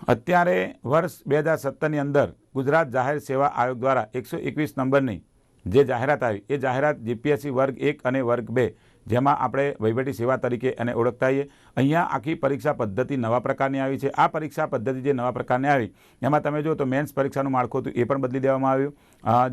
અત્યારે વર્ષ 2017ની અંદર ગુજરાત જાહેર સેવા આયોગ દ્વારા 121 નંબરની જે જાહેરાત આવી એ જાહેરાત જીપીએસસી વર્ગ 1 અને વર્ગ 2 જેમાં આપણે વહીવટી સેવા તરીકે એને ઓળખતા હોઈએ. અહીંયા આખી પરીક્ષા પદ્ધતિ નવા પ્રકારની આવી છે. આ પરીક્ષા પદ્ધતિ જે નવા પ્રકારની આવી એમાં તમે જો તો મેન્સ પરીક્ષાનું માળખું હતું એ પણ બદલી દેવામાં આવ્યું.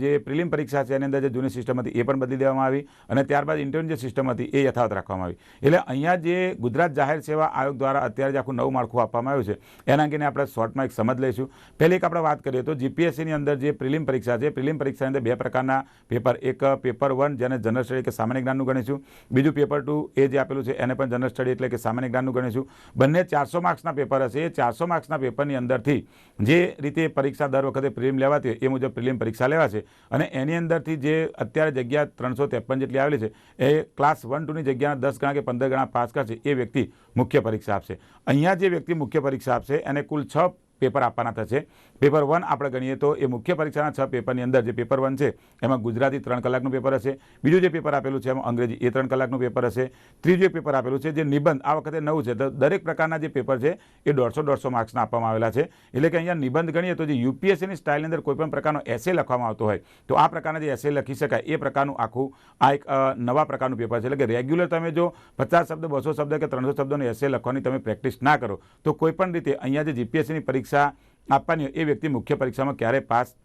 જે પ્રિલિમ પરીક્ષા છે એની અંદર જે જૂની સિસ્ટમ હતી એ પણ બદલી દેવામાં આવી અને ત્યારબાદ ઇન્ટરવ્યુ જે સિસ્ટમ હતી એ યથાવત રાખવામાં આવી. એટલે અહીંયા જે ગુજરાત જાહેર સેવા આયોગ દ્વારા અત્યારે જે આખું નવું માળખું આપવામાં આવ્યું છે એના અંગેને આપણે શોર્ટમાં એક સમજ લઈશું. પહેલી એક આપણે વાત કરીએ તો જીપીએસસીની અંદર જે પ્રિલિમ પરીક્ષા છે, પ્રિલિમ પરીક્ષાની અંદર બે પ્રકારના પેપર, એક પેપર 1 જેને જનરલ સ્ટડી કે સામાન્ય જ્ઞાનનું ગણીશું, બીજું પેપર 2 એ જે આપેલું છે એને પણ જનરલ સ્ટડી એટલે કે સામાન્ય જ્ઞાનનું ગણીશું. બંને 400 માર્ક્સના પેપર હશે. એ 400 માર્ક્સના પેપરની અંદરથી જે રીતે પરીક્ષા દર વખતે પ્રિલિમ લેવાતી હોય એ મુજબ પ્રિલિમ પરીક્ષા લેવાશે અને એની અંદરથી જે અત્યારે જગ્યા 353 જેટલી આવેલી છે એ ક્લાસ 1 2ની જગ્યાના 10 ગણા કે 15 ગણા પાસ કરશે એ વ્યક્તિ મુખ્ય પરીક્ષા આપશે. અહીંયા જે વ્યક્તિ મુખ્ય પરીક્ષા આપશે એને કુલ 6 પેપર આપવાના થશે. પેપર 1 આપણે ગણીએ તો એ મુખ્ય પરીક્ષાના 6 પેપરની અંદર જે પેપર 1 છે એમાં ગુજરાતી 3 કલાકનું પેપર હશે, બીજું જે પેપર આપેલું છે એમાં અંગ્રેજી એ 3 કલાકનું પેપર હશે, ત્રીજું પેપર આપેલું છે જે નિબંધ આ વખતે નવું છે. તો દરેક પ્રકારના જે પેપર છે એ 150 માર્ક્સના આપવામાં આવેલા છે. એટલે કે અહીંયા નિબંધ ગણીએ તો જે યુપીએસસીની સ્ટાઇલની અંદર કોઈપણ પ્રકારનો એસે લખવામાં આવતો હોય તો આ પ્રકારના જે એસે લખી શકાય એ પ્રકારનું આખું આ એક નવા પ્રકારનું પેપર છે. એટલે કે રેગ્યુલર તમે જો 50 શબ્દ 200 શબ્દ કે 300 શબ્દોનો એસે લખવાની તમે પ્રેક્ટિસ ના કરો તો કોઈપણ રીતે અહીંયા જે જીપીએસસીની પરીક્ષા આપવાની એ વ્યક્તિ મુખ્ય પરીક્ષામાં ક્યારે પાસ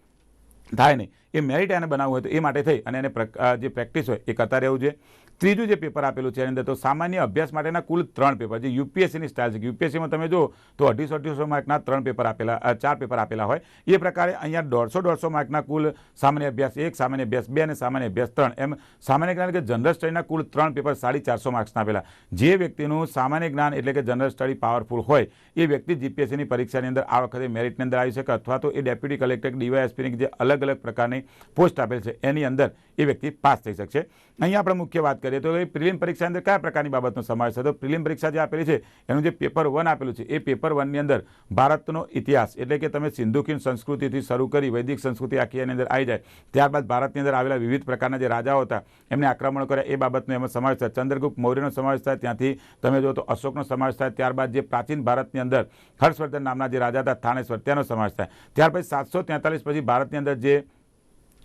થાય નહીં. એ મેરિટ એને બનાવવું હોય તો એ માટે થઈ અને એને જે પ્રેક્ટિસ હોય એ કરતા રહેવું જોઈએ. ત્રીજું જે પેપર આપેલું છે એની અંદર તો સામાન્ય અભ્યાસ માટેના કુલ 3 પેપર જે યુપીએસસીની સ્ટાઇલ છે. યુપીએસસીમાં તમે જો તો 250 માર્કના 3 પેપર આપેલા 4 પેપર આપેલા હોય એ પ્રકારે અહીંયા 150 માર્કના કુલ સામાન્ય અભ્યાસ 1, સામાન્ય અભ્યાસ 2 અને સામાન્ય અભ્યાસ 3 એમ સામાન્ય જ્ઞાન કે જનરલ સ્ટડીના કુલ 3 પેપર 450 માર્ક્સના આપેલા. જે વ્યક્તિનું સામાન્ય જ્ઞાન એટલે કે જનરલ સ્ટડી પાવરફુલ હોય એ વ્યક્તિ જીપીએસસીની પરીક્ષાની અંદર આ વખતે મેરિટની અંદર આવી શકે અથવા તો એ ડેપ્યુટી કલેક્ટર ડીવાયએસપીની જે અલગ અલગ પ્રકારની પોસ્ટ આપેલ છે એની અંદર એ વ્યક્તિ પાસ થઈ શકશે. અહીંયા આપણે મુખ્ય વાત કરીએ તો પ્રિલિમ પરીક્ષા અંદર કયા પ્રકારની બાબતનો સમાવેશ છે તો પ્રિલિમ પરીક્ષા જે આપેલી છે એનું જે પેપર 1 આપેલું છે એ પેપર 1ની અંદર ભારતનો ઇતિહાસ એટલે કે તમે સિંધુ ખીણ સંસ્કૃતિથી શરૂ કરી વૈદિક સંસ્કૃતિ આખી એની અંદર આવી જાય. ત્યારબાદ ભારતની અંદર આવેલા વિવિધ પ્રકારના જે રાજાઓ હતા એમને આક્રમણ કર્યા એ બાબતનો એમાં સમાવેશ થાય. ચંદ્રગુપ્ત મૌર્યનો સમાવેશ થાય, ત્યાંથી તમે જો તો અશોકનો સમાવેશ થાય. ત્યારબાદ જે પ્રાચીન ભારતની અંદર હર્ષવર્ધન નામના જે રાજા હતા થાનેશ્વર ત્યાંનો સમાવેશ થાય. ત્યાર પછી 743 પછી ભારતની અંદર જે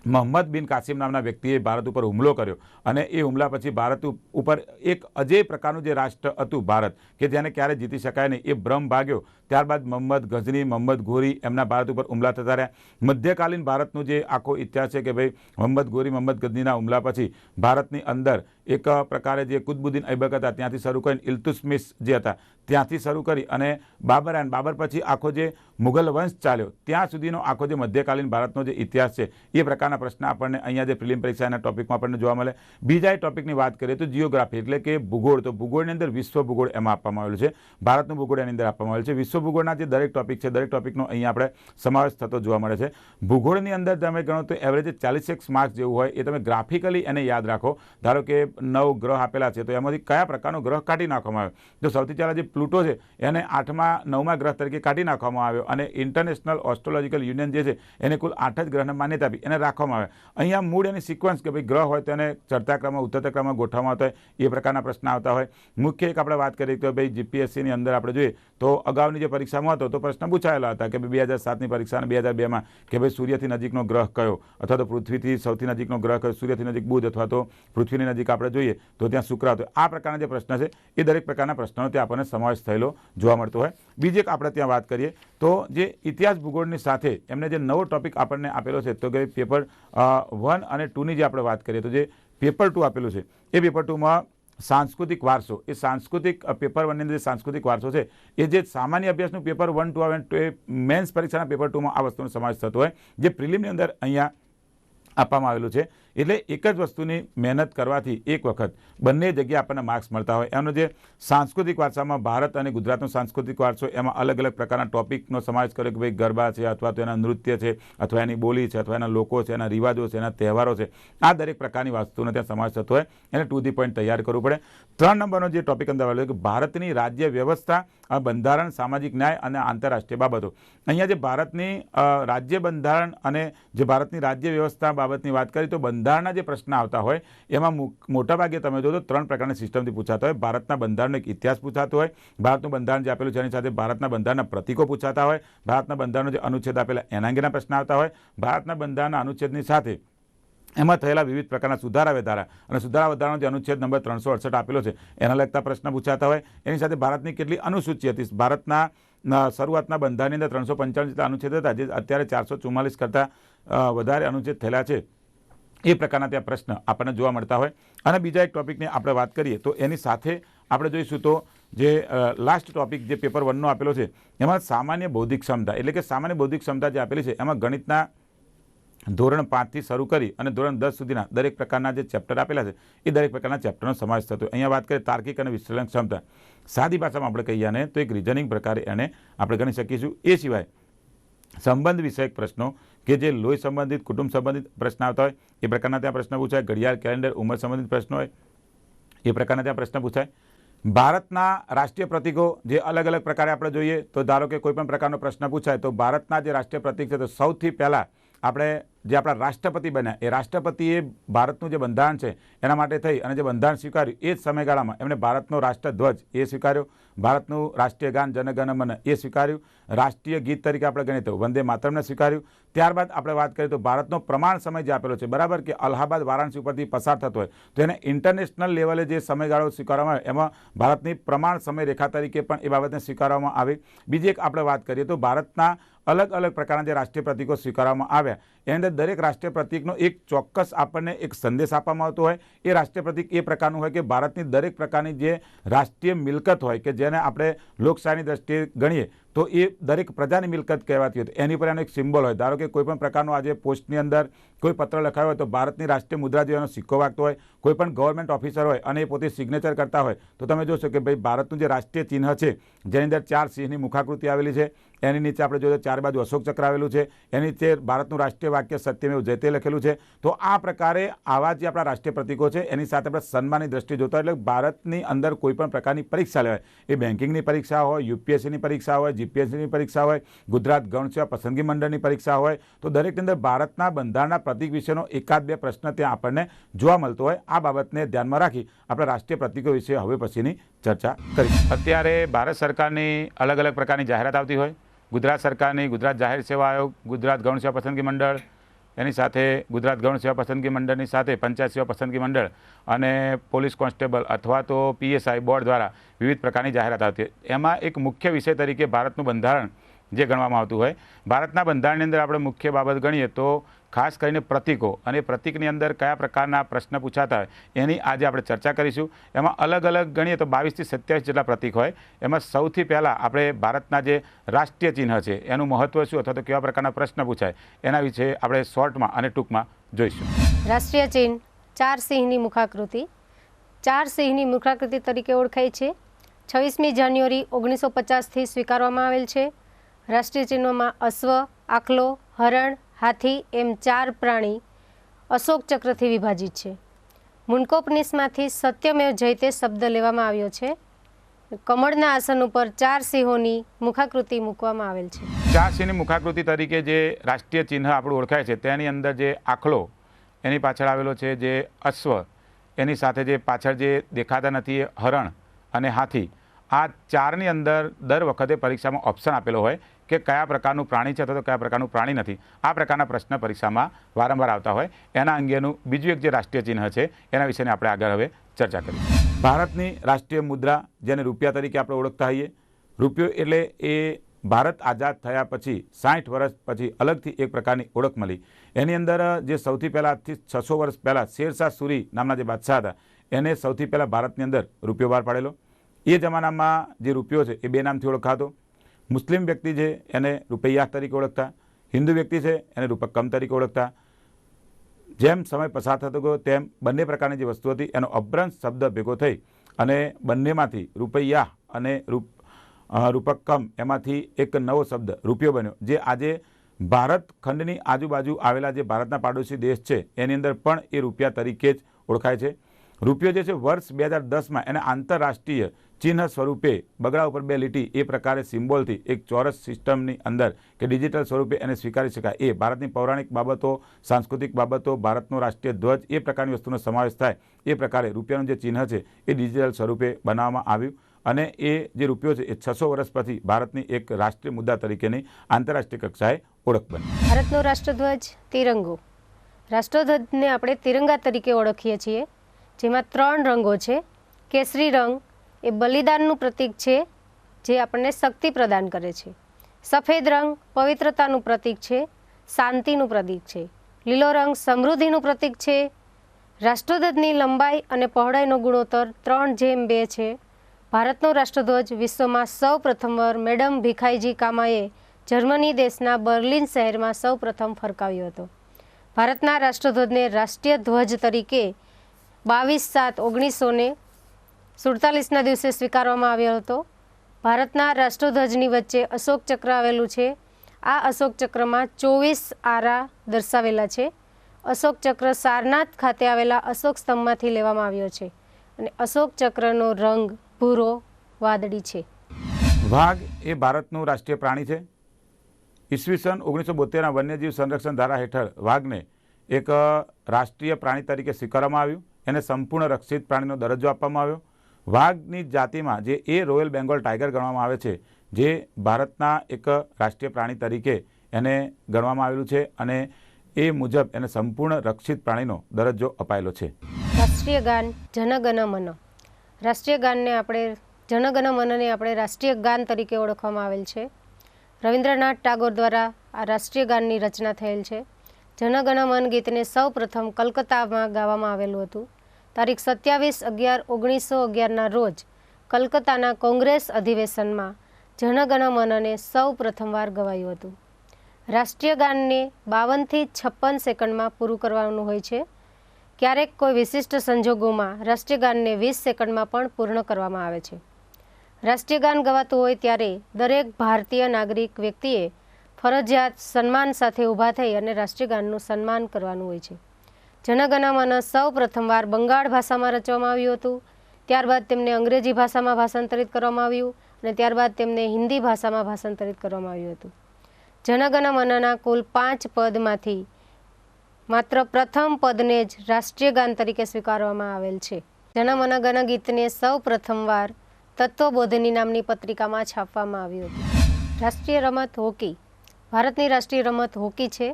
મોહમ્મદ બિન કાસિમ નામના વ્યક્તિએ ભારત ઉપર હુમલો કર્યો અને એ હુમલા પછી ભારત ઉપર એક અજેય પ્રકારનું જે રાષ્ટ્ર હતું ભારત કે જેને ક્યારે જીતી શકાય નહીં એ ભ્રમ ભાગ્યો. ત્યારબાદ મોહમ્મદ ગઝની, મોહમ્મદ ઘોરી એમના ભારત ઉપર હુમલા થતા રહ્યા. મધ્યકાલીન ભારતનું જે આખો ઇતિહાસ છે કે ભાઈ મોહમ્મદ ઘોરી, મોહમ્મદ ગઝનીના હુમલા પછી ભારતની અંદર એક પ્રકારે જે કુતબુદ્દીન ઐબક હતા ત્યાંથી શરૂ કરીને ઇલ્તુત્મિશ જે હતા ત્યાંથી શરૂ કરી અને બાબર અને બાબર પછી આખો જે મુઘલ વંશ ચાલ્યો ત્યાં સુધીનો આખો જે મધ્યકાલીન ભારતનો જે ઇતિહાસ છે એ પ્રકારના પ્રશ્ન આપણને અહીંયા જે પ્રિલિમ પરીક્ષાના ટોપિકમાં આપણને જોવા મળે. બીજા એક ટોપિકની વાત કરીએ તો જીઓગ્રાફી એટલે કે ભૂગોળ. તો ભૂગોળની અંદર વિશ્વ ભૂગોળ એમાં આપવામાં આવેલું છે. ભારતનું ભૂગોળ એની અંદર આપવામાં આવેલું છે. વિશ્વ ભૂગોળના જે દરેક ટોપિક છે દરેક ટોપિકનો અહીંયા આપણે સમાવેશ થતો જોવા મળે છે. ભૂગોળની અંદર તમે ગણો તો એવરેજ 46 માર્ક્સ જેવું હોય એ તમે ગ્રાફિકલી એને યાદ રાખો. ધારો કે 9 ગ્રહ આપેલા છે તો એમાંથી કયા પ્રકારનો ગ્રહ કાઢી નાખવામાં આવ્યો. તો સૌથી પહેલાં જે પ્લુટો છે એને 8મા 9મા ગ્રહ તરીકે કાઢી નાખવામાં આવ્યો અને ઇન્ટરનેશનલ ઓસ્ટ્રોલોજીકલ યુનિયન જે છે એને કુલ 8 જ ગ્રહને માન્યતા આપી એને રાખવામાં આવે. અહીંયા મૂળ એની સિક્વન્સ કે ભાઈ ગ્રહ હોય તો એને ચડતા ક્રમમાં ઉતરતા ક્રમમાં ગોઠવવામાં આવતા હોય એ પ્રકારના પ્રશ્ન આવતા હોય. મુખ્ય એક આપણે વાત કરીએ તો ભાઈ જીપીએસસીની અંદર આપણે જોઈએ તો અગાઉની જે પરીક્ષામાં હતો તો પ્રશ્ન પૂછાયેલા હતા કે ભાઈ 2007ની પરીક્ષા અને 2002માં કે ભાઈ સૂર્યથી નજીકનો ગ્રહ કયો અથવા તો પૃથ્વીથી સૌથી નજીકનો ગ્રહ કયો, સૂર્યથી નજીક બુધ અથવા તો પૃથ્વીની નજીક આપણે જોઈએ તો ત્યાં શુક્ર હતો. આ પ્રકારના જે પ્રશ્ન છે એ દરેક પ્રકારના પ્રશ્નોનો ત્યાં આપણને સમાવેશ થયેલો જોવા મળતો હોય. બીજી એક આપણે ત્યાં વાત કરીએ તો જે ઇતિહાસ ભૂગોળની સાથે એમને જે નવો ટોપિક આપણને આપેલો છે તો કે પેપર 1 અને 2ની જે આપણે વાત કરીએ તો જે પેપર 2 આપેલું છે એ પેપર 2માં સાંસ્કૃતિક વારસો એ સાંસ્કૃતિક પેપર 1ની અંદર જે સાંસ્કૃતિક વારસો છે એ જે સામાન્ય અભ્યાસનું પેપર 1 2 આવે તો એ મેન્સ પરીક્ષાના પેપર 2માં આ વસ્તુનો સમાવેશ થતો હોય જે પ્રિલિમની અંદર અહીંયા આપવામાં આવેલું છે. એટલે એક જ વસ્તુની મહેનત કરવાથી એક વખત બંને જગ્યાએ આપણને માર્ક્સ મળતા હોય. એનો જે સાંસ્કૃતિક વારસામાં ભારત અને ગુજરાતનો સાંસ્કૃતિક વારસો એમાં અલગ અલગ પ્રકારના ટોપિકનો સમાવેશ કર્યો કે ભાઈ ગરબા છે અથવા તો એના નૃત્ય છે અથવા એની બોલી છે અથવા એના લોકો છે, એના રિવાજો છે, એના તહેવારો છે. આ દરેક પ્રકારની વસ્તુનો ત્યાં સમાવેશ થતો હોય એને ટુ ધી પોઈન્ટ તૈયાર કરવું પડે. 3 નંબરનો જે ટોપિક અંદર આવેલો કે ભારતની રાજ્ય વ્યવસ્થા, બંધારણ, સામાજિક ન્યાય અને આંતરરાષ્ટ્રીય બાબતો. અહીંયા જે ભારતની રાજ્ય બંધારણ અને જે ભારતની રાજ્ય વ્યવસ્થા બાબતની વાત કરી તો બંધારણ બંધારણના જે પ્રશ્ન આવતા હોય એમાં મોટાભાગે તમે જો તો 3 પ્રકારની સિસ્ટમથી પૂછાતા હોય. ભારતના બંધારણનો એક ઇતિહાસ પૂછાતો હોય, ભારતનું બંધારણ જે આપેલું છે એની સાથે ભારતના બંધારણના પ્રતીકો પૂછાતા હોય, ભારતના બંધારણનો જે અનુચ્છેદ આપેલા એના અંગેના પ્રશ્ન આવતા હોય, ભારતના બંધારણના અનુચ્છેદની સાથે એમાં થયેલા વિવિધ પ્રકારના સુધારા વધારા અને સુધારા વધારાનો જે અનુચ્છેદ નંબર 368 આપેલો છે એના લગતા પ્રશ્ન પૂછાતા હોય. એની સાથે ભારતની કેટલી અનુસૂચિ હતી, ભારતના શરૂઆતના બંધારણની અંદર 355 જેટલા અનુચ્છેદ હતા, જે અત્યારે 444 કરતાં વધારે અનુચ્છેદ થયેલા છે. એ પ્રકારના ત્યાં પ્રશ્ન આપણને જોવા મળતા હોય. અને બીજા એક ટોપિકની આપણે વાત કરીએ તો એની સાથે આપણે જોઈશું તો જે લાસ્ટ ટોપિક જે પેપર 1નો આપેલો છે એમાં સામાન્ય બૌદ્ધિક ક્ષમતા, એટલે કે સામાન્ય બૌદ્ધિક ક્ષમતા જે આપેલી છે એમાં ગણિતના ધોરણ 5થી શરૂ કરી અને ધોરણ 10 સુધીના દરેક પ્રકારના જે ચેપ્ટર આપેલા છે એ દરેક પ્રકારના ચેપ્ટરનો સમાવેશ થતો. અહીંયા વાત કરીએ તાર્કિક અને વિશ્લેષણ ક્ષમતા, સાદી ભાષામાં આપણે કહીએ ને તો એક રિઝનિંગ પ્રકારે એને આપણે ગણી શકીશું. એ સિવાય સંબંધ વિષયક પ્રશ્નો કે જે લોહી સંબંધિત, કુટુંબ સંબંધિત પ્રશ્ન આવતા હોય એ પ્રકારના ત્યાં પ્રશ્ન પૂછાય. ઘડિયાળ, કેલેન્ડર, ઉંમર સંબંધિત પ્રશ્નો હોય એ પ્રકારના ત્યાં પ્રશ્ન પૂછાય. ભારતના રાષ્ટ્રીય પ્રતીકો જે અલગ અલગ પ્રકારે આપણે જોઈએ તો ધારો કે કોઈ પણ પ્રકારનો પ્રશ્ન પૂછાય તો ભારતના જે રાષ્ટ્રીય પ્રતીક છે તો સૌથી પહેલાં આપણે જે આપણા રાષ્ટ્રપતિ બન્યા એ રાષ્ટ્રપતિએ ભારતનું જે બંધારણ છે એના માટે થઈ અને જે બંધારણ સ્વીકાર્યું એ જ સમયગાળામાં એમણે ભારતનો રાષ્ટ્રધ્વજ એ સ્વીકાર્યો, ભારતનું રાષ્ટ્રીય ગાન જન ગણ મન એ સ્વીકાર્યું, રાષ્ટ્રીય ગીત તરીકે આપણે ગણીએ તો વંદે માતરમને સ્વીકાર્યું. ત્યારબાદ આપણે વાત કરીએ તો ભારતનો પ્રમાણ સમય જે આપેલો છે બરાબર કે અલ્હાબાદ વારાણસી ઉપરથી પસાર થતો હોય તો એને ઇન્ટરનેશનલ લેવલે જે સમયગાળો સ્વીકારવામાં આવે એમાં ભારતની પ્રમાણ સમય રેખા તરીકે પણ એ બાબતને સ્વીકારવામાં આવી. બીજી એક આપણે વાત કરીએ તો ભારતના અલગ અલગ પ્રકારના જે રાષ્ટ્રીય પ્રતીકો સ્વીકારવામાં આવ્યા એની અંદર દરેક રાષ્ટ્રીય પ્રતીકનો એક ચોક્કસ આપણને એક સંદેશ આપવામાં આવતો હોય. એ રાષ્ટ્રીય પ્રતીક એ પ્રકારનું હોય કે ભારતની દરેક પ્રકારની જે રાષ્ટ્રીય મિલકત હોય કે જેને આપણે લોકશાહીની દ્રષ્ટિએ ગણીએ તો એ દરેક પ્રજાની મિલકત કહેવાતી હોય. એની પર એનો એક સિમ્બોલ હોય. ધારો કે કોઈ પણ પ્રકારનો આજે પોસ્ટની અંદર કોઈ પત્ર લખાયો હોય તો ભારતની રાષ્ટ્રીય મુદ્રા જેવાનો સિક્કો વાગતો હોય, કોઈ પણ ગવર્મેન્ટ ઓફિસર હોય અને એ પોતે સિગ્નેચર કરતા હોય તો તમે જોશો કે ભાઈ ભારતનું જે રાષ્ટ્રીય ચિહ્ન છે જેની અંદર 4 સિંહની મુખાકૃતિ આવેલી છે, એની નીચે આપણે જોઈએ 4 બાજુ અશોક ચક્ર આવેલું છે, એની નીચે ભારતનું રાષ્ટ્રીય વાક્ય સત્યમેવ જયતે લખેલું છે. તો આ પ્રકારે આવા જે આપણા રાષ્ટ્રીય પ્રતીકો છે એની સાથે આપણે સન્માનની દ્રષ્ટિએ જોતા એટલે ભારતની અંદર કોઈ પણ પ્રકારની પરીક્ષા લેવાય, એ બેન્કિંગની પરીક્ષા હોય, યુપીએસસીની પરીક્ષા હોય, જીપીએસસીની પરીક્ષા હોય, ગુજરાત ગૌણ સેવા પસંદગી મંડળની પરીક્ષા હોય તો દરેકની અંદર ભારતના બંધારણના પ્રતીક વિશેનો 1-2 પ્રશ્ન ત્યાં આપણને જોવા મળતો હોય. આ બાબતને ધ્યાનમાં રાખી આપણે રાષ્ટ્રીય પ્રતીકો વિશે હવે પછીની ચર્ચા કરીશું. અત્યારે ભારત સરકારની અલગ અલગ પ્રકારની જાહેરાત આવતી હોય, ગુજરાત સરકારની ગુજરાત જાહેર સેવા આયોગ, ગુજરાત ગૌણ સેવા પસંદગી મંડળ, એની સાથે ગુજરાત ગૌણ સેવા પસંદગી મંડળની સાથે પંચાયત સેવા પસંદગી મંડળ અને પોલીસ કોન્સ્ટેબલ અથવા તો પીએસઆઈ બોર્ડ દ્વારા વિવિધ પ્રકારની જાહેરાત આવતી હોય. એમાં એક મુખ્ય વિષય તરીકે ભારતનું બંધારણ જે ગણવામાં આવતું હોય, ભારતના બંધારણની અંદર આપણે મુખ્ય બાબત ગણીએ તો ખાસ કરીને પ્રતીકો અને પ્રતીકની અંદર કયા પ્રકારના પ્રશ્ન પૂછાતા હોય એની આજે આપણે ચર્ચા કરીશું. એમાં અલગ અલગ ગણીએ તો 22 થી 27 જેટલા પ્રતીક હોય. એમાં સૌથી પહેલાં આપણે ભારતના જે રાષ્ટ્રીય ચિહ્ન છે એનું મહત્ત્વ શું અથવા તો કેવા પ્રકારના પ્રશ્ન પૂછાય એના વિશે આપણે શોર્ટમાં અને ટૂંકમાં જોઈશું. રાષ્ટ્રીય ચિહ્ન 4 સિંહની મુખાકૃતિ 4 સિંહની મુખાકૃતિ તરીકે ઓળખાય છે. 26મી જાન્યુઆરી 1950થી સ્વીકારવામાં આવેલ છે. રાષ્ટ્રીય ચિહ્નોમાં અશ્વ, આખલો, હરણ, હાથી એમ 4 પ્રાણી અશોક ચક્રથી વિભાજિત છે. મુંડકોપનિષદમાંથી સત્યમેવ જયતે શબ્દ લેવામાં આવ્યો છે. કમળના આસન ઉપર 4 સિંહોની મુખાકૃતિ મૂકવામાં આવેલ છે. 4 સિંહની મુખાકૃતિ તરીકે જે રાષ્ટ્રીય ચિહ્ન આપણું ઓળખાય છે તેની અંદર જે આખલો એની પાછળ આવેલો છે, જે અશ્વ એની સાથે જે પાછળ જે દેખાતા નથી એ હરણ અને હાથી, આ 4ની અંદર દર વખતે પરીક્ષામાં ઓપ્શન આપેલો હોય કે કયા પ્રકારનું પ્રાણી છે અથવા તો કયા પ્રકારનું પ્રાણી નથી. આ પ્રકારના પ્રશ્ન પરીક્ષામાં વારંવાર આવતા હોય. એના અંગેનું બીજું એક જે રાષ્ટ્રીય ચિહ્ન છે એના વિશેની આપણે આગળ હવે ચર્ચા કરીએ. ભારતની રાષ્ટ્રીય મુદ્રા જેને રૂપિયા તરીકે આપણે ઓળખતા હોઈએ, રૂપિયો એટલે એ ભારત આઝાદ થયા પછી 60 વર્ષ પછી અલગથી એક પ્રકારની ઓળખ મળી. એની અંદર જે સૌથી પહેલાં આજથી 600 વર્ષ પહેલાં શેરશાહ સૂરી નામના જે બાદશાહ હતા એને સૌથી પહેલાં ભારતની અંદર રૂપિયો બહાર પાડેલો. એ જમાનામાં જે રૂપિયો છે એ 2 નામથી ઓળખાતો. મુસ્લિમ વ્યક્તિ છે એને રૂપૈયા તરીકે ઓળખતા, હિન્દુ વ્યક્તિ છે એને રૂપકમ તરીકે ઓળખતા. જેમ સમય પસાર થતો ગયો તેમ બંને પ્રકારની જે વસ્તુ હતી એનો અભ્રંશ શબ્દ ભેગો થઈ અને બંનેમાંથી રૂપૈયા અને રૂપકમ એમાંથી એક નવો શબ્દ રૂપિયો બન્યો, જે આજે ભારત ખંડની આજુબાજુ આવેલા જે ભારતના પાડોશી દેશ છે એની અંદર પણ એ રૂપિયા તરીકે જ ઓળખાય છે. રૂપિયો જે છે વર્ષ 2010માં એને આંતરરાષ્ટ્રીય ચિહ્ન સ્વરૂપે બગડા ઉપર 2 લીટી એ પ્રકારે સિમ્બોલથી એક ચોરસ સિસ્ટમની અંદર કે ડિજિટલ સ્વરૂપે એને સ્વીકારી શકાય એ ભારતની પૌરાણિક બાબતો, સાંસ્કૃતિક બાબતો, ભારતનો રાષ્ટ્રીય ધ્વજ એ પ્રકારની વસ્તુનો સમાવેશ થાય એ પ્રકારે રૂપિયાનું જે ચિહ્ન છે એ ડિજિટલ સ્વરૂપે બનાવવામાં આવ્યું અને એ જે રૂપિયો છે એ 600 વર્ષ પછી ભારતની એક રાષ્ટ્રીય મુદ્દા તરીકેની આંતરરાષ્ટ્રીય કક્ષાએ ઓળખ બની. ભારતનો રાષ્ટ્રધ્વજ તિરંગો. રાષ્ટ્રધ્વજને આપણે તિરંગા તરીકે ઓળખીએ છીએ, જેમાં 3 રંગો છે. કેસરી રંગ એ બલિદાનનું પ્રતીક છે, જે આપણને શક્તિ પ્રદાન કરે છે. સફેદ રંગ પવિત્રતાનું પ્રતીક છે, શાંતિનું પ્રતીક છે. લીલો રંગ સમૃદ્ધિનું પ્રતીક છે. રાષ્ટ્રધ્વજની લંબાઈ અને પહોળાઈનો ગુણોત્તર 3:2 છે. ભારતનો રાષ્ટ્રધ્વજ વિશ્વમાં સૌ પ્રથમવાર મેડમ ભીખાઈજી કામાએ જર્મની દેશના બર્લિન શહેરમાં સૌ પ્રથમ ફરકાવ્યો હતો. ભારતના રાષ્ટ્રધ્વજને રાષ્ટ્રીય ધ્વજ તરીકે 22/7/1947ના દિવસે સ્વીકારવામાં આવ્યો હતો. ભારતના રાષ્ટ્રધ્વજની વચ્ચે અશોક ચક્ર આવેલું છે. આ અશોક ચક્રમાં 24 આરા દર્શાવેલા છે. અશોક ચક્ર સારનાથ ખાતે આવેલા અશોક સ્તંભમાંથી લેવામાં આવ્યો છે અને અશોક ચક્રનો રંગ ભૂરો વાદળી છે. વાઘ એ ભારતનું રાષ્ટ્રીય પ્રાણી છે. ઈસવીસન 1972ના વન્યજીવ સંરક્ષણ ધારા હેઠળ વાઘને એક રાષ્ટ્રીય પ્રાણી તરીકે સ્વીકારવામાં આવ્યું. એને સંપૂર્ણ રક્ષિત પ્રાણીનો દરજ્જો આપવામાં આવ્યો. વાઘની જાતિમાં જે રોયલ બેંગોલ ટાઈગર ગણવામાં આવે છે, જે ભારતના એક રાષ્ટ્રીય પ્રાણી તરીકે એને ગણવામાં આવેલું છે અને એ મુજબ એને સંપૂર્ણ રક્ષિત પ્રાણીનો દરજ્જો અપાયેલો છે. રાષ્ટ્રીય ગાન જનગણ મન. રાષ્ટ્રીય ગાનને આપણે જનગણ મનને આપણે રાષ્ટ્રીય ગાન તરીકે ઓળખવામાં આવેલ છે. રવિન્દ્રનાથ ટાગોર દ્વારા આ રાષ્ટ્રીય ગાનની રચના થયેલ છે. જનગણ મન ગીતને સૌ પ્રથમ કલકત્તામાં ગાવામાં આવેલું હતું. તારીખ 27/11/1911ના રોજ કલકત્તાના કોંગ્રેસ અધિવેશનમાં જનગણ મનને સૌ પ્રથમવાર ગવાયું હતું. રાષ્ટ્રીય ગાનને 52થી 56 સેકન્ડમાં પૂરું કરવાનું હોય છે. ક્યારેક કોઈ વિશિષ્ટ સંજોગોમાં રાષ્ટ્રીય ગાનને 20 સેકન્ડમાં પણ પૂર્ણ કરવામાં આવે છે. રાષ્ટ્રીય ગાન ગવાતું હોય ત્યારે દરેક ભારતીય નાગરિક વ્યક્તિએ ફરજિયાત સન્માન સાથે ઊભા થઈ અને રાષ્ટ્રીય ગાનનું સન્માન કરવાનું હોય છે. જનગણ મન સૌ પ્રથમવાર બંગાળ ભાષામાં રચવામાં આવ્યું હતું. ત્યારબાદ તેમને અંગ્રેજી ભાષામાં ભાષાંતરિત કરવામાં આવ્યું અને ત્યારબાદ તેમને હિન્દી ભાષામાં ભાષાંતરિત કરવામાં આવ્યું હતું. જનગણ મનના કુલ 5 પદમાંથી માત્ર પ્રથમ પદને જ રાષ્ટ્રીય ગાન તરીકે સ્વીકારવામાં આવેલ છે. જન મન ગણ ગીતને સૌ પ્રથમવાર તત્વબોધિની નામની પત્રિકામાં છાપવામાં આવ્યું હતું. રાષ્ટ્રીય રમત હોકી. ભારતની રાષ્ટ્રીય રમત હોકી છે.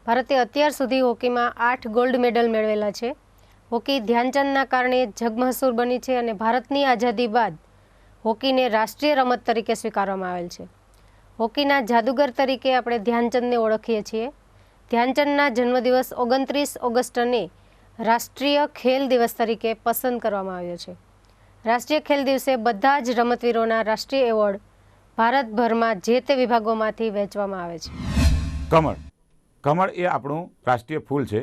ભારતે અત્યાર સુધી હોકીમાં 8 ગોલ્ડ મેડલ મેળવેલા છે. હોકી ધ્યાનચંદના કારણે જગમશહૂર બની છે અને ભારતની આઝાદી બાદ હોકીને રાષ્ટ્રીય રમત તરીકે સ્વીકારવામાં આવેલ છે. હોકીના જાદુગર તરીકે આપણે ધ્યાનચંદને ઓળખીએ છીએ. ધ્યાનચંદના જન્મદિવસ 29 ઓગસ્ટને રાષ્ટ્રીય ખેલ દિવસ તરીકે પસંદ કરવામાં આવ્યો છે. રાષ્ટ્રીય ખેલ દિવસે બધા જ રમતવીરોના રાષ્ટ્રીય એવોર્ડ ભારતભરમાં જે તે વિભાગોમાંથી વહેંચવામાં આવે છે. કમળ. કમળ એ આપણું રાષ્ટ્રીય ફૂલ છે.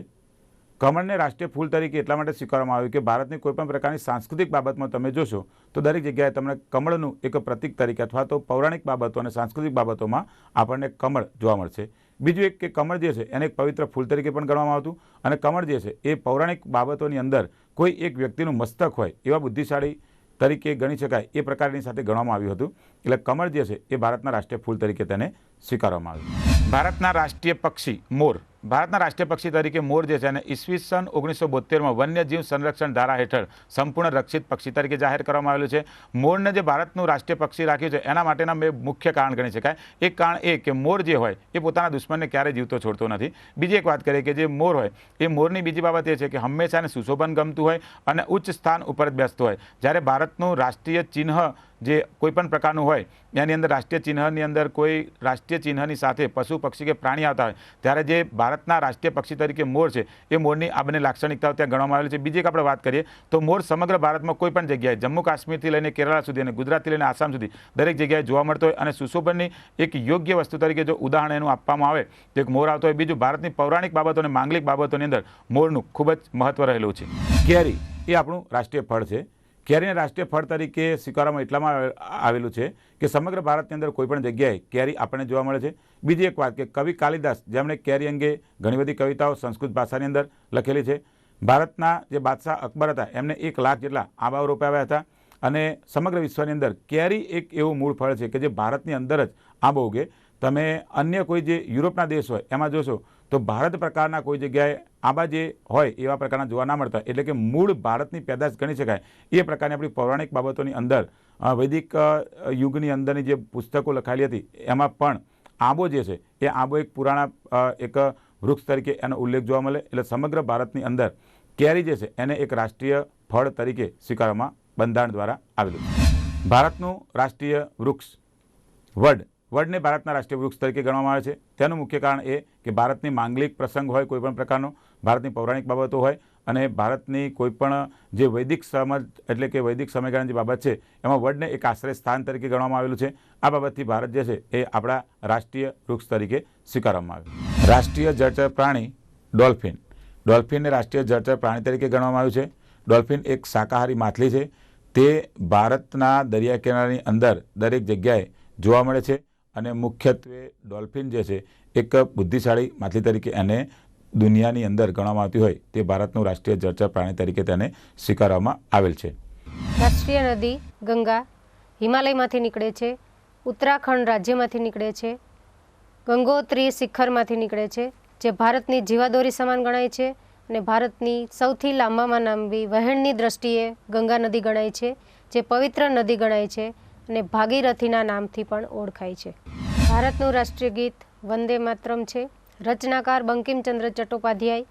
કમળને રાષ્ટ્રીય ફૂલ તરીકે એટલા માટે સ્વીકારવામાં આવ્યું કે ભારતની કોઈપણ પ્રકારની સાંસ્કૃતિક બાબતમાં તમે જોશો તો દરેક જગ્યાએ તમને કમળનું એક પ્રતીક તરીકે અથવા તો પૌરાણિક બાબતો અને સાંસ્કૃતિક બાબતોમાં આપણને કમળ જોવા મળશે. બીજું એક કે કમળ જે છે એને એક પવિત્ર ફૂલ તરીકે પણ ગણવામાં આવતું અને કમળ જે છે એ પૌરાણિક બાબતોની અંદર કોઈ એક વ્યક્તિનું મસ્તક હોય એવા બુદ્ધિશાળી તરીકે ગણી શકાય એ પ્રકારની સાથે ગણવામાં આવ્યું હતું. એટલે કમળ જે છે એ ભારતના રાષ્ટ્રીય ફૂલ તરીકે તેને સ્વીકારવામાં આવ્યું. ભારતના રાષ્ટ્રીય પક્ષી મોર. ભારતના રાષ્ટ્રીય પક્ષી તરીકે મોર જે છે એને ઈસવીસન 1972માં વન્યજીવ સંરક્ષણ ધારા હેઠળ સંપૂર્ણ રક્ષિત પક્ષી તરીકે જાહેર કરવામાં આવેલું છે. મોરને જે ભારતનું રાષ્ટ્રીય પક્ષી રાખ્યું છે એના માટેના બે મુખ્ય કારણ ગણી શકાય. એક કારણ એ કે મોર જે હોય એ પોતાના દુશ્મનને ક્યારેય જીવતો છોડતો નથી. બીજી એક વાત કરીએ કે જે મોર હોય એ મોરની બીજી બાબત એ છે કે હંમેશા એને સુશોભન ગમતું હોય અને ઉચ્ચ સ્થાન ઉપર જ બેસતો હોય. જ્યારે ભારતનું રાષ્ટ્રીય ચિહ્ન જે કોઈપણ પ્રકારનું હોય એની અંદર રાષ્ટ્રીય ચિહ્નની અંદર કોઈ રાષ્ટ્રીય ચિહ્નની સાથે પશુ પક્ષી કે પ્રાણી આવતા હોય ત્યારે જે ભારતના રાષ્ટ્રીય પક્ષી તરીકે મોર છે એ મોરની આ બંને લાક્ષણિકતાઓ ત્યાં ગણવામાં આવેલી છે. બીજી એક આપણે વાત કરીએ તો મોર સમગ્ર ભારતમાં કોઈ પણ જગ્યાએ જમ્મુ કાશ્મીરથી લઈને કેરળ સુધી અને ગુજરાતથી લઈને આસામ સુધી દરેક જગ્યાએ જોવા મળતો હોય અને સુશોભનની એક યોગ્ય વસ્તુ તરીકે જો ઉદાહરણ એનું આપવામાં આવે તો એક મોર આવતો હોય. બીજું ભારતની પૌરાણિક બાબતો અને માંગલિક બાબતોની અંદર મોરનું ખૂબ જ મહત્વ રહેલું છે. કેરી એ આપણું રાષ્ટ્રીય ફળ છે. કેરીને રાષ્ટ્રીય ફળ તરીકે સ્વીકારવામાં એટલામાં આવેલું છે કે સમગ્ર ભારતની અંદર કોઈપણ જગ્યાએ કેરી આપણને જોવા મળે છે. બીજી એક વાત કે કવિ કાલિદાસ જેમણે કેરી અંગે ઘણી બધી કવિતાઓ સંસ્કૃત ભાષાની અંદર લખેલી છે. ભારતના જે બાદશાહ અકબર હતા એમને 1 લાખ જેટલા આંબાઓ રોપાવ્યા હતા અને સમગ્ર વિશ્વની અંદર કેરી એક એવું મૂળ ફળ છે કે જે ભારતની અંદર જ આંબો ઉગે. તમે અન્ય કોઈ જે યુરોપના દેશ હોય એમાં જોશો તો ભારત પ્રકારના કોઈ જગ્યાએ આંબા જે હોય એવા પ્રકારના જોવા ના મળતા. એટલે કે મૂળ ભારતની પેદાશ ગણી શકાય એ પ્રકારની આપણી પૌરાણિક બાબતોની અંદર વૈદિક યુગની અંદરની જે પુસ્તકો લખાયેલી હતી એમાં પણ આંબો જે છે એ આંબો એક પુરાણા એક વૃક્ષ તરીકે એનો ઉલ્લેખ જોવા મળે. એટલે સમગ્ર ભારતની અંદર કેરી જે છે એને એક રાષ્ટ્રીય ફળ તરીકે સ્વીકારવામાં બંધારણ દ્વારા આવેલું છે. ભારતનું રાષ્ટ્રીય વૃક્ષ વડને ભારતના રાષ્ટ્રીય વૃક્ષ તરીકે ગણવામાં આવે છે. તેનું મુખ્ય કારણ એ કે ભારતની માંગલિક પ્રસંગ હોય, કોઈપણ પ્રકારનો ભારતની પૌરાણિક બાબતો હોય અને ભારતની કોઈપણ જે વૈદિક સમજ એટલે કે વૈદિક સમયગાળાની જે બાબત છે એમાં વડને એક આશ્રય સ્થાન તરીકે ગણવામાં આવેલું છે. આ બાબતથી ભારત જે છે એ આપણા રાષ્ટ્રીય વૃક્ષ તરીકે સ્વીકારવામાં આવ્યું. રાષ્ટ્રીય જળચર પ્રાણી ડોલ્ફિનને રાષ્ટ્રીય જળચર પ્રાણી તરીકે ગણવામાં આવ્યું છે. ડોલ્ફિન એક શાકાહારી માછલી છે. તે ભારતના દરિયા કિનારાની અંદર દરેક જગ્યાએ જોવા મળે છે અને મુખ્યત્વે ડોલ્ફિન જે છે એક બુદ્ધિશાળી માછલી તરીકે એને દુનિયાની અંદર ગણવામાં આવતી હોય તે ભારતનું રાષ્ટ્રીય જળચર પ્રાણી તરીકે તેને સ્વીકારવામાં આવેલ છે. રાષ્ટ્રીય નદી ગંગા હિમાલયમાંથી નીકળે છે, ઉત્તરાખંડ રાજ્યમાંથી નીકળે છે, ગંગોત્રી શિખરમાંથી નીકળે છે, જે ભારતની જીવાદોરી સમાન ગણાય છે અને ભારતની સૌથી લાંબામાં લાંબી વહેણની દ્રષ્ટિએ ગંગા નદી ગણાય છે, જે પવિત્ર નદી ગણાય છે અને ભાગીરથીના નામથી પણ ઓળખાય છે. ભારતનું રાષ્ટ્રીય ગીત વંદે માતરમ છે. રચનાકાર બંકિમચંદ્ર ચટ્ટોપાધ્યાય.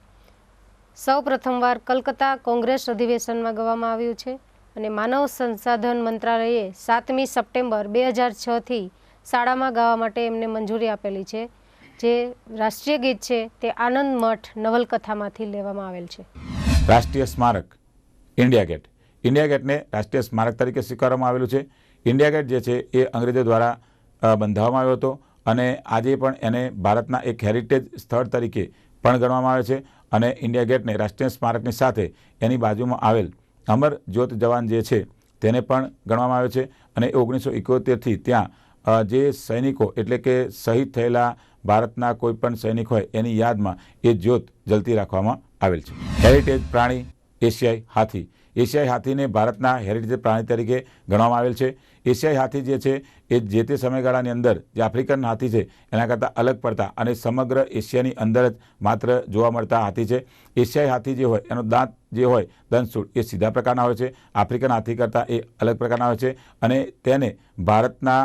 સૌ પ્રથમવાર કલકત્તા કોંગ્રેસ અધિવેશનમાં ગાવામાં આવ્યું છે અને માનવ સંસાધન મંત્રાલયે 7મી સપ્ટેમ્બર 2006થી શાળામાં ગાવા માટે એમને મંજૂરી આપેલી છે. જે રાષ્ટ્રીય ગીત છે તે આનંદ મઠ નવલકથામાંથી લેવામાં આવેલ છે. રાષ્ટ્રીય સ્મારક ઇન્ડિયા ગેટને રાષ્ટ્રીય સ્મારક તરીકે સ્વીકારવામાં આવેલું છે. ઇન્ડિયા ગેટ જે છે એ અંગ્રેજો દ્વારા બંધાવવામાં આવ્યો હતો અને આજે પણ એને ભારતના એક હેરિટેજ સ્થળ તરીકે પણ ગણવામાં આવે છે. અને ઇન્ડિયા ગેટને રાષ્ટ્રીય સ્મારકની સાથે એની બાજુમાં આવેલ અમર જ્યોત જવાન જે છે તેને પણ ગણવામાં આવે છે. અને 1971થી ત્યાં જે સૈનિકો એટલે કે શહીદ થયેલા ભારતના કોઈ પણ સૈનિક હોય એની યાદમાં એ જ્યોત જલતી રાખવામાં આવેલ છે. હેરિટેજ પ્રાણી એશિયાઈ હાથીને ભારતના હેરિટેજ પ્રાણી તરીકે ગણવામાં આવેલ છે. એશિયાઈ હાથી જે છે એ જે તે સમયગાળાની અંદર જે આફ્રિકન હાથી છે એના કરતાં અલગ પડતા અને સમગ્ર એશિયાની અંદર જ માત્ર જોવા મળતા હાથી છે. એશિયાઈ હાથી જે હોય એનો દાંત જે હોય દંતશૂળ એ સીધા પ્રકારના હોય છે. આફ્રિકન હાથી કરતાં એ અલગ પ્રકારના હોય છે અને તેને ભારતના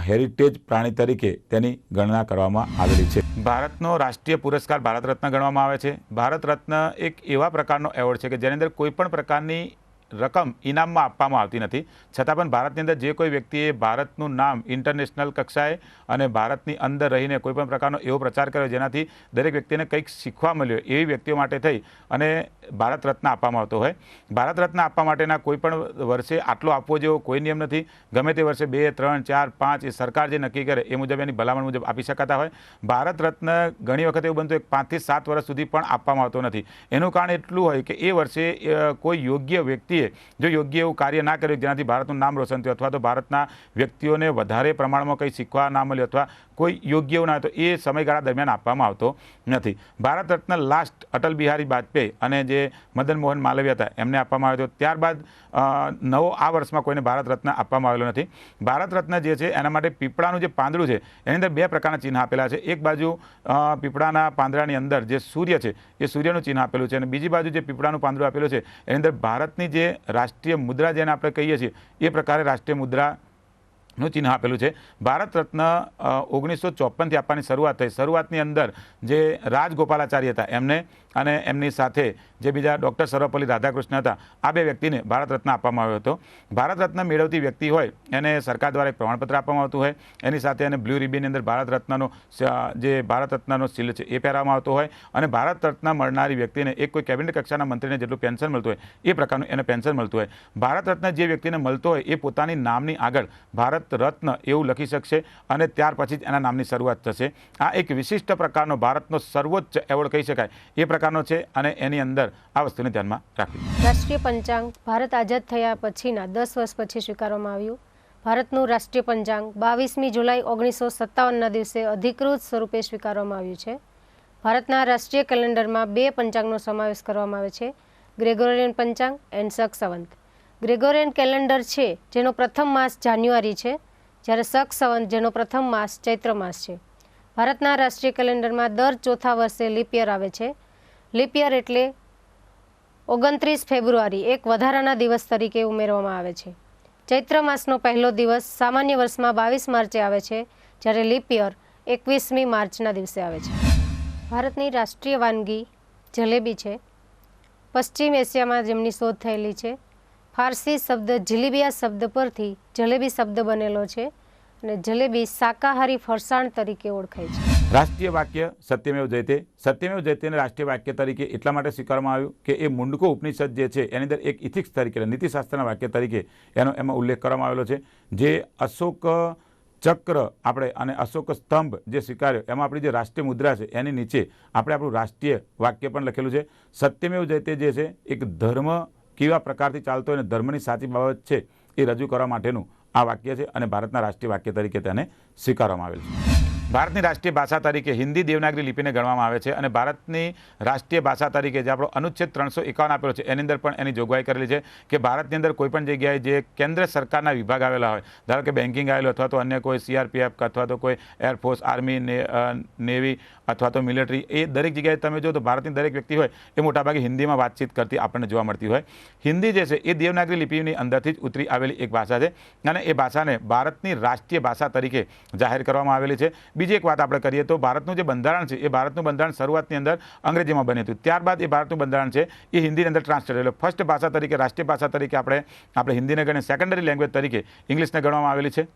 હેરિટેજ પ્રાણી તરીકે તેની ગણના કરવામાં આવેલી છે. ભારતનો રાષ્ટ્રીય પુરસ્કાર ભારત રત્ન ગણવામાં આવે છે. ભારત રત્ન એક એવા પ્રકારનો એવોર્ડ છે કે જેની અંદર કોઈ પણ પ્રકારની રકમ ઇનામમાં આપવામાં આવતી નથી. છતાં પણ ભારતની અંદર જે કોઈ વ્યક્તિએ ભારતનું નામ ઇન્ટરનેશનલ કક્ષાએ અને ભારતની અંદર રહીને કોઈપણ પ્રકારનો એવો પ્રચાર કર્યો જેનાથી દરેક વ્યક્તિને કંઈક શીખવા મળ્યો એવી વ્યક્તિઓ માટે થઈ અને ભારત રત્ન આપવામાં આવતો હોય. ભારત રત્ન આપવા માટેના કોઈપણ વર્ષે આટલો આપવો જેવો કોઈ નિયમ નથી. ગમે તે વર્ષે 2, 3, 4, 5 એ સરકાર જે નક્કી કરે એ મુજબ એની ભલામણ મુજબ આપી શકાતા હોય. ભારત રત્ન ઘણી વખત એવું બનતું 5 થી 7 વર્ષ સુધી પણ આપવામાં આવતો નથી. એનું કારણ એટલું હોય કે એ વર્ષે કોઈ યોગ્ય વ્યક્તિ જો યોગ્ય એવું કાર્ય ના કર્યું જેનાથી ભારતનું નામ રોશન થયું અથવા તો ભારતના વ્યક્તિઓને વધારે પ્રમાણમાં કંઈ શીખવા ના મળ્યું અથવા કોઈ યોગ્ય એવું ના હોય તો એ સમયગાળા દરમિયાન આપવામાં આવતો નથી. ભારત રત્ન લાસ્ટ અટલ બિહારી વાજપેયી અને જે મદન મોહન માલવીય હતા એમને આપવામાં આવ્યો હતો. ત્યારબાદ નવો આ વર્ષમાં કોઈને ભારત રત્ન આપવામાં આવેલો નથી. ભારત રત્ન જે છે એના માટે પીપળાનું જે પાંદડું છે એની અંદર 2 પ્રકારના ચિહ્ન આપેલા છે. એક બાજુ પીપળાના પાંદડાની અંદર જે સૂર્ય છે એ સૂર્યનું ચિહ્ન આપેલું છે અને બીજી બાજુ જે પીપળાનું પાંદડું આપેલું છે એની અંદર ભારતની જે રાષ્ટ્રીય મુદ્રા જેને આપણે કહીએ છીએ એ પ્રકારે રાષ્ટ્રીય મુદ્રાનું ચિહ્ન આપેલું છે. ભારત રત્ન 1954થી આપવાની શરૂઆત થઈ. શરૂઆતની અંદર જે રાજગોપાલાચારી હતા એમને અને એમની સાથે જે બીજા ડૉક્ટર સર્વપલ્લી રાધાકૃષ્ણ હતા આ 2 વ્યક્તિને ભારત રત્ન આપવામાં આવ્યો હતો. ભારત રત્ન મેળવતી વ્યક્તિ હોય એને સરકાર દ્વારા એક પ્રમાણપત્ર આપવામાં આવતું હોય. એની સાથે એને બ્લુ રિબનની અંદર ભારત રત્નનો જે ભારત રત્નનો સીલ છે એ પહેરવામાં આવતો હોય અને ભારત રત્ન મળનારી વ્યક્તિને એક કોઈ કેબિનેટ કક્ષાના મંત્રીને જેટલું પેન્શન મળતું હોય એ પ્રકારનું એને પેન્શન મળતું હોય. ભારત રત્ન જે વ્યક્તિને મળતો હોય એ પોતાની નામની આગળ ભારત રત્ન એવું લખી શકશે અને ત્યાર પછી જ એના નામની શરૂઆત થશે. આ એક વિશિષ્ટ પ્રકારનો ભારતનો સર્વોચ્ચ એવોર્ડ કહી શકાય એ પ્રકારનો છે અને એની અંદર આ વસ્તુને ધ્યાનમાં રાખવી. રાષ્ટ્રીય પંચાંગ ભારત આઝાદ થયા પછીના 10 વર્ષ પછી સ્વીકારવામાં આવ્યું. ભારતનું રાષ્ટ્રીય પંચાંગ 22મી જુલાઈ 1957ના દિવસે અધિકૃત સ્વરૂપે સ્વીકારવામાં આવ્યું છે. ભારતના રાષ્ટ્રીય કેલેન્ડરમાં 2 પંચાંગનો સમાવેશ કરવામાં આવે છે, ગ્રેગોરિયન પંચાંગ એન્ડ શક સંવત. ગ્રેગોરિયન કેલેન્ડર છે જેનો પ્રથમ માસ જાન્યુઆરી છે, જ્યારે શક સંવત જેનો પ્રથમ માસ ચૈત્ર માસ છે. ભારતના રાષ્ટ્રીય કેલેન્ડરમાં દર ચોથા વર્ષે લીપ યર આવે છે. લીપ યર એટલે 29 ફેબ્રુઆરી એક વધારાના દિવસ તરીકે ઉમેરવામાં આવે છે. ચૈત્ર માસનો પહેલો દિવસ સામાન્ય વર્ષમાં 22 માર્ચે આવે છે, જ્યારે લીપ યર 21મી માર્ચના દિવસે આવે છે. ભારતની રાષ્ટ્રીય વાનગી જલેબી છે. પશ્ચિમ એશિયામાં જેમની શોધ થયેલી છે. ફારસી શબ્દ જિલીબિયા શબ્દ પરથી જલેબી શબ્દ બનેલો છે અને જલેબી શાકાહારી ફરસાણ તરીકે ઓળખાય છે. રાષ્ટ્રીય વાક્ય સત્યમેવ જયતે. સત્યમેવ જયતેને રાષ્ટ્રીય વાક્ય તરીકે એટલા માટે સ્વીકારવામાં આવ્યું કે એ મુંડકો ઉપનિષદ જે છે એની અંદર એક ઇથિક્સ તરીકે નીતિશાસ્ત્રના વાક્ય તરીકે એમાં ઉલ્લેખ કરવામાં આવેલો છે. જે અશોક ચક્ર આપણે અને અશોક સ્તંભ જે સ્વીકાર્યો એમાં આપણી જે રાષ્ટ્રીય મુદ્રા છે એની નીચે આપણે આપણું રાષ્ટ્રીય વાક્ય પણ લખેલું છે. સત્યમેવ જયતે જે છે એક ધર્મ કેવા પ્રકારથી ચાલતો હોય અને ધર્મની સાચી બાબત છે એ રજૂ કરવા માટેનું આ વાક્ય છે અને ભારતના રાષ્ટ્રીય વાક્ય તરીકે તેને સ્વીકારવામાં આવેલું છે. ભારતની રાષ્ટ્રીય ભાષા તરીકે હિન્દી દેવનાગરી લિપિને ગણવામાં આવે છે અને ભારતની રાષ્ટ્રીય ભાષા તરીકે જે આપણો અનુચ્છેદ 351 આપેલો છે એની અંદર પણ એની જોગવાઈ કરેલી છે કે ભારતની અંદર કોઈપણ જગ્યાએ જે કેન્દ્ર સરકારના વિભાગ આવેલા હોય, ધારો કે બેન્કિંગ આવેલું અથવા તો અન્ય કોઈ CRPF અથવા તો કોઈ એરફોર્સ, આર્મી, નેવી અથવા તો મિલિટરી, એ દરેક જગ્યાએ તમે જો તો ભારતની દરેક વ્યક્તિ હોય એ મોટાભાગે હિન્દીમાં વાતચીત કરતી આપણને જોવા મળતી હોય. હિન્દી જે છે એ દેવનાગરી લિપિની અંદરથી જ ઉતરી આવેલી એક ભાષા છે અને એ ભાષાને ભારતની રાષ્ટ્રીય ભાષા તરીકે જાહેર કરવામાં આવેલી છે. બીજી એક વાત આપણે કરીએ તો ભારતનું જે બંધારણ છે એ ભારતનું બંધારણ શરૂઆતની અંદર અંગ્રેજીમાં બન્યું હતું, ત્યારબાદ એ ભારતનું બંધારણ છે એ હિન્દીની અંદર ટ્રાન્સલેટ થયેલું. ફર્સ્ટ ભાષા તરીકે રાષ્ટ્રીય ભાષા તરીકે આપણે હિન્દીને ગણીએ, સેકન્ડરી લેંગ્વેજ તરીકે ઇંગ્લિશને ગણવામાં આવેલી છે.